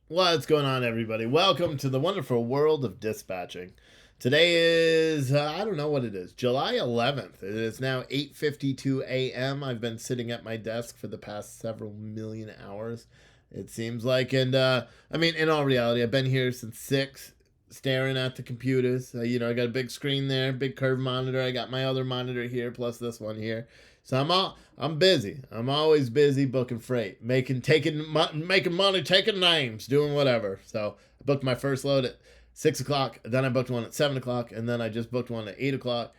What's going on, everybody? Welcome to the wonderful world of dispatching. Today is, I don't know what it is, July 11th. It is now 8:52 a.m. I've been sitting at my desk for the past several million hours, it seems like. And, in all reality, I've been here since 6, staring at the computers. I got a big screen there, big curved monitor. I got my other monitor here, plus this one here. So I'm busy. I'm always busy booking freight, making money, taking names, doing whatever. So I booked my first load at 6 o'clock. Then I booked one at 7 o'clock, and then I just booked one at 8 o'clock.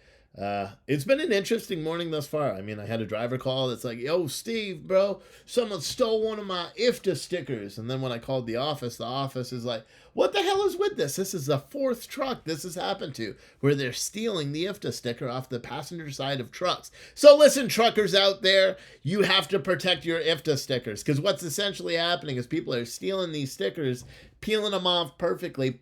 It's been an interesting morning thus far. I had a driver call that's like, "Yo, Steve, bro, someone stole one of my IFTA stickers." And then when I called the office is like, "What the hell is with this? This is the fourth truck this has happened to, where they're stealing the IFTA sticker off the passenger side of trucks." So listen, truckers out there, you have to protect your IFTA stickers, because what's essentially happening is people are stealing these stickers, peeling them off perfectly,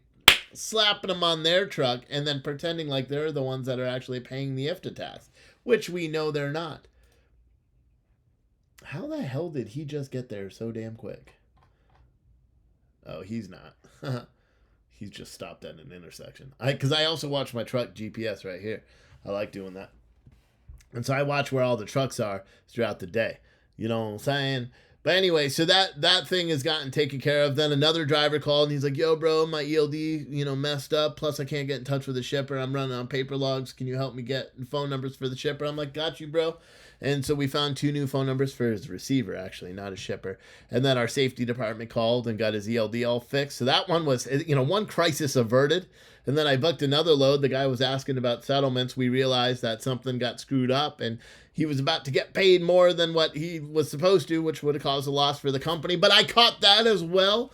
slapping them on their truck, and then pretending like they're the ones that are actually paying the IFTA tax, which we know they're not. How the hell did he just get there so damn quick? Oh, he's not. He's just stopped at an intersection. Because I also watch my truck GPS right here. I like doing that. And so I watch where all the trucks are throughout the day. You know what I'm saying? But anyway, so that thing has gotten taken care of. Then another driver called and he's like, "Yo, bro, my ELD, messed up. Plus, I can't get in touch with the shipper. I'm running on paper logs. Can you help me get phone numbers for the shipper?" I'm like, "Got you, bro." And so we found 2 new phone numbers for his receiver, actually, not his shipper. And then our safety department called and got his ELD all fixed. So that one was, one crisis averted. And then I booked another load. The guy was asking about settlements. We realized that something got screwed up, and he was about to get paid more than what he was supposed to, which would have caused a loss for the company. But I caught that as well.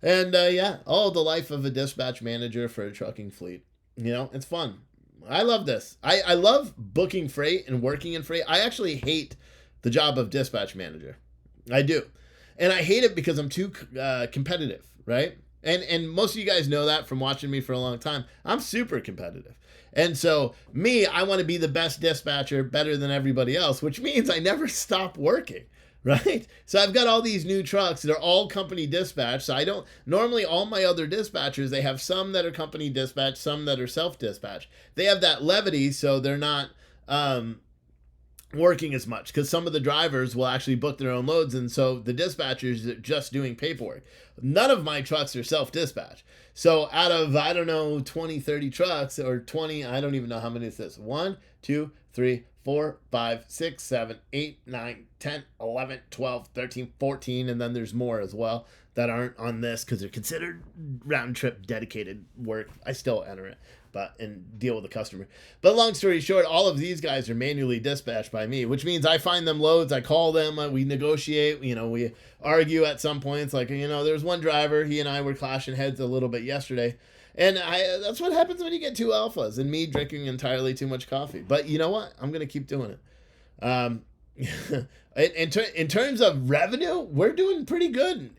And the life of a dispatch manager for a trucking fleet. It's fun. I love this. I love booking freight and working in freight. I actually hate the job of dispatch manager. I do. And I hate it because I'm too competitive, right? And most of you guys know that from watching me for a long time. I'm super competitive. And so I want to be the best dispatcher, better than everybody else, which means I never stop working, right? So I've got all these new trucks. They're all company dispatch. So I don't, normally all my other dispatchers, they have some that are company dispatch, some that are self-dispatch. They have that levity, so they're not working as much, because some of the drivers will actually book their own loads, and so the dispatchers are just doing paperwork. None of my trucks are self-dispatch. So out of, I don't know, 20, 30 trucks, or 20, I don't even know how many is this. 1, 2, 3, 4, 5, 6, 7, 8, 9, 10, 11, 12, 13, 14, and then there's more as well that aren't on this because they're considered round trip dedicated work. I still enter it and deal with the customer. But long story short, all of these guys are manually dispatched by me, which means I find them loads, I call them, we negotiate, we argue at some points. Like, there's one driver, he and I were clashing heads a little bit yesterday. And that's what happens when you get two alphas and me drinking entirely too much coffee. But you know what? I'm going to keep doing it. In terms of revenue, we're doing pretty good.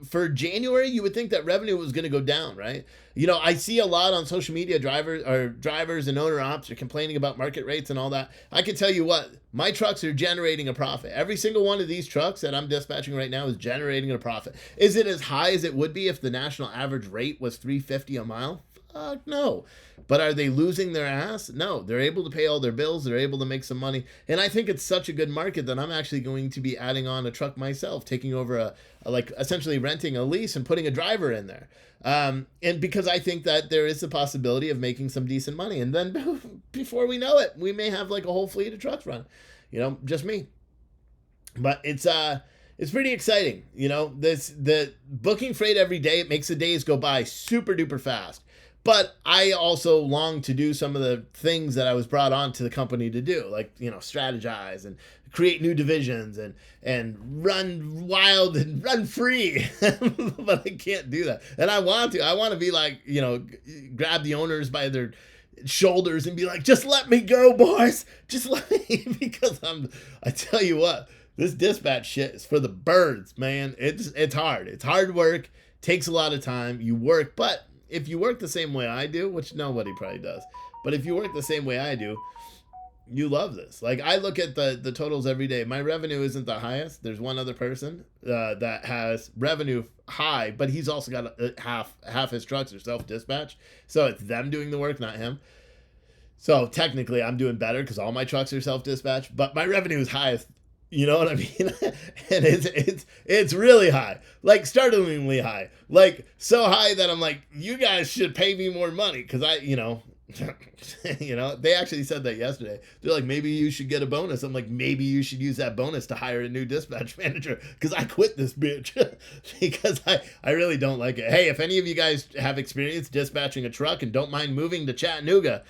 For January, you would think that revenue was going to go down, right? I see a lot on social media, drivers and owner ops are complaining about market rates and all that. I can tell you what, my trucks are generating a profit. Every single one of these trucks that I'm dispatching right now is generating a profit. Is it as high as it would be if the national average rate was $3.50 a mile? Fuck no. But are they losing their ass? No. They're able to pay all their bills. They're able to make some money. And I think it's such a good market that I'm actually going to be adding on a truck myself, taking over essentially renting a lease and putting a driver in there. And because I think that there is a possibility of making some decent money. And then before we know it, we may have like a whole fleet of trucks run. Just me. But it's pretty exciting. The booking freight every day, it makes the days go by super duper fast. But I also long to do some of the things that I was brought on to the company to do, like, strategize and create new divisions and run wild and run free. But I can't do that. And I want to. I want to be like, grab the owners by their shoulders and be like, "Just let me go, boys. Just let me," because I tell you what, this dispatch shit is for the birds, man. It's hard. It's hard work. Takes a lot of time. You work, but if you work the same way I do, which nobody probably does, but if you work the same way I do, You love this. Like, I look at the totals every day. My revenue isn't the highest. There's one other person that has revenue high, but he's also got half his trucks are self-dispatch. So it's them doing the work, not him. So technically I'm doing better because all my trucks are self-dispatch, but my revenue is highest. You know what I mean? And it's really high, like startlingly high, like so high that I'm like, you guys should pay me more money because they actually said that yesterday. They're like, maybe you should get a bonus. I'm like, maybe you should use that bonus to hire a new dispatch manager because I quit this bitch because I really don't like it. Hey, if any of you guys have experience dispatching a truck and don't mind moving to Chattanooga,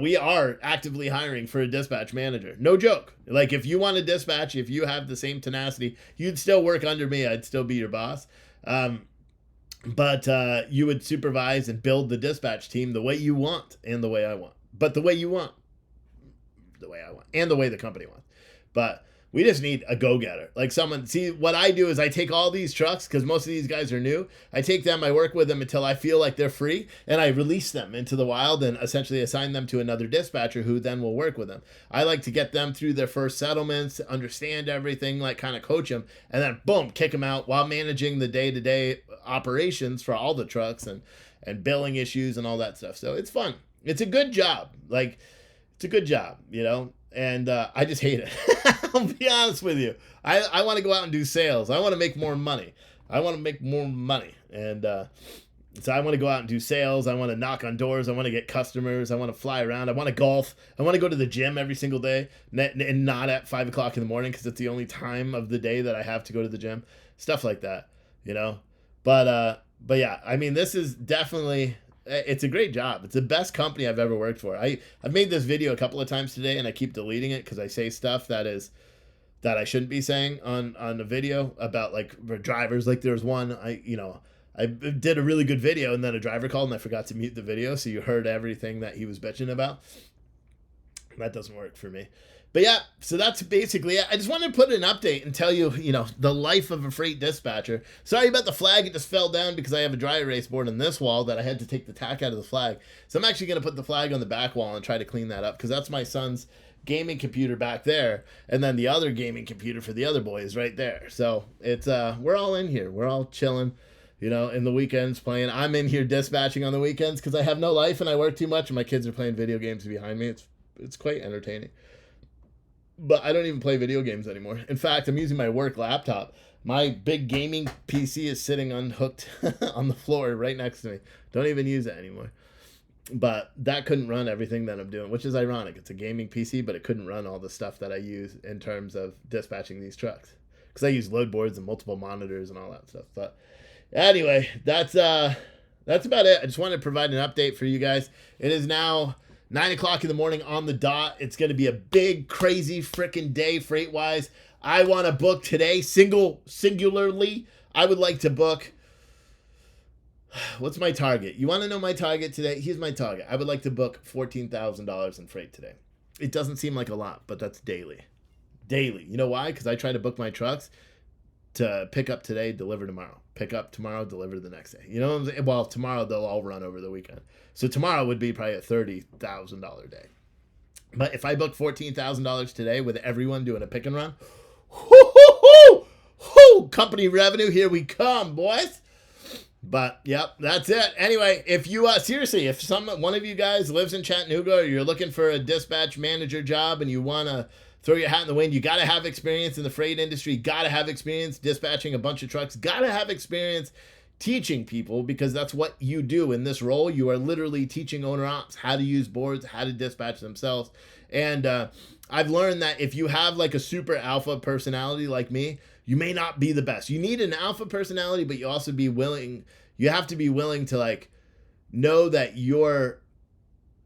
we are actively hiring for a dispatch manager. No joke. Like, if you want to dispatch, if you have the same tenacity, you'd still work under me. I'd still be your boss. But you would supervise and build the dispatch team the way you want and the way I want. But the way you want, the way I want, and the way the company wants. But we just need a go-getter. Like someone, see, what I do is I take all these trucks, because most of these guys are new. I take them, I work with them until I feel like they're free, and I release them into the wild and essentially assign them to another dispatcher who then will work with them. I like to get them through their first settlements, understand everything, like kind of coach them, and then boom, kick them out while managing the day-to-day operations for all the trucks and billing issues and all that stuff. So it's fun. It's a good job. Like, it's a good job, you know? And I just hate it. I'll be honest with you. I want to go out and do sales. I want to make more money. And so I want to go out and do sales. I want to knock on doors. I want to get customers. I want to fly around. I want to golf. I want to go to the gym every single day and not at 5 o'clock in the morning because it's the only time of the day that I have to go to the gym. Stuff like that, you know? But yeah, I mean, this is definitely... It's a great job. It's the best company I've ever worked for. I've made this video a couple of times today, and I keep deleting it because I say stuff that I shouldn't be saying on the video about like drivers. Like there was one I did a really good video, and then a driver called, and I forgot to mute the video, so you heard everything that he was bitching about. That doesn't work for me. But yeah, so that's basically it. I just wanted to put an update and tell you, the life of a freight dispatcher. Sorry about the flag. It just fell down because I have a dry erase board on this wall that I had to take the tack out of the flag. So I'm actually going to put the flag on the back wall and try to clean that up because that's my son's gaming computer back there. And then the other gaming computer for the other boy is right there. So it's we're all in here. We're all chilling, in the weekends playing. I'm in here dispatching on the weekends because I have no life and I work too much and my kids are playing video games behind me. It's quite entertaining. But I don't even play video games anymore. In fact, I'm using my work laptop. My big gaming PC is sitting unhooked on the floor right next to me. Don't even use it anymore. But that couldn't run everything that I'm doing, which is ironic. It's a gaming PC, but it couldn't run all the stuff that I use in terms of dispatching these trucks. Because I use load boards and multiple monitors and all that stuff. But anyway, that's about it. I just wanted to provide an update for you guys. It is now 9 o'clock in the morning on the dot. It's going to be a big, crazy freaking day freight-wise. I want to book today, singularly. I would like to book... What's my target? You want to know my target today? Here's my target. I would like to book $14,000 in freight today. It doesn't seem like a lot, but that's daily. Daily. You know why? Because I try to book my trucks to pick up today, deliver tomorrow. Pick up tomorrow, deliver the next day. You know what I'm saying? Well, tomorrow they'll all run over the weekend. So tomorrow would be probably a $30,000 day. But if I book $14,000 today with everyone doing a pick and run, company revenue, here we come, boys. But yep, that's it. Anyway, if you seriously, if one of you guys lives in Chattanooga or you're looking for a dispatch manager job and you want to throw your hat in the wind, you got to have experience in the freight industry, got to have experience dispatching a bunch of trucks, got to have experience teaching people, because that's what you do in this role. You are literally teaching owner ops how to use boards, how to dispatch themselves. And I've learned that if you have like a super alpha personality like me, you may not be the best. You need an alpha personality, but you have to be willing to like know that you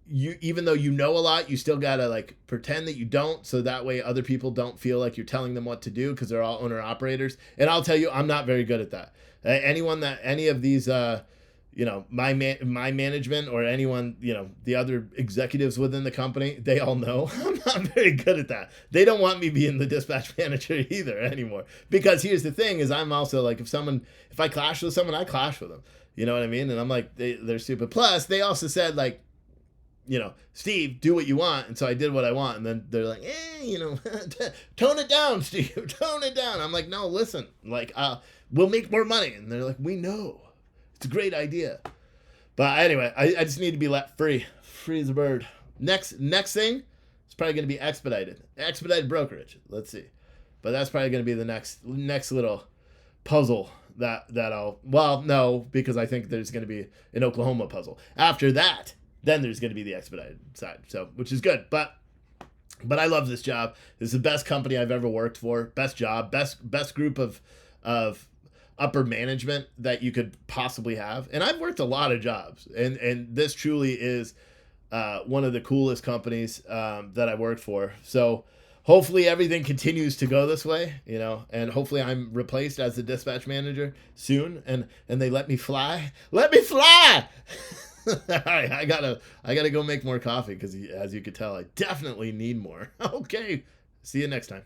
even though you know a lot, you still gotta like pretend that you don't, so that way other people don't feel like you're telling them what to do, because they're all owner operators. And I'll tell you, I'm not very good at that. Any of these my management or anyone, the other executives within the company, they all know I'm not very good at that. They don't want me being the dispatch manager either anymore, because here's the thing is I'm also like, if I clash with someone, I clash with them. You know what I mean? And I'm like, they're stupid. Plus they also said like, Steve, do what you want. And so I did what I want. And then they're like, tone it down, Steve, tone it down. I'm like, no, listen, like, we'll make more money. And they're like, we know. It's a great idea. But anyway, I just need to be let free. Free as a bird. Next thing, it's probably going to be expedited brokerage. Let's see. But that's probably going to be the next little puzzle that no, because I think there's going to be an Oklahoma puzzle. After that, then there's going to be the expedited side. So, which is good. But I love this job. This is the best company I've ever worked for. Best job. Best group of upper management that you could possibly have. And I've worked a lot of jobs, and this truly is one of the coolest companies that I worked for. So hopefully everything continues to go this way, and hopefully I'm replaced as the dispatch manager soon, and they let me fly. Let me fly. All right, I gotta go make more coffee because, as you could tell, I definitely need more. Okay, see you next time.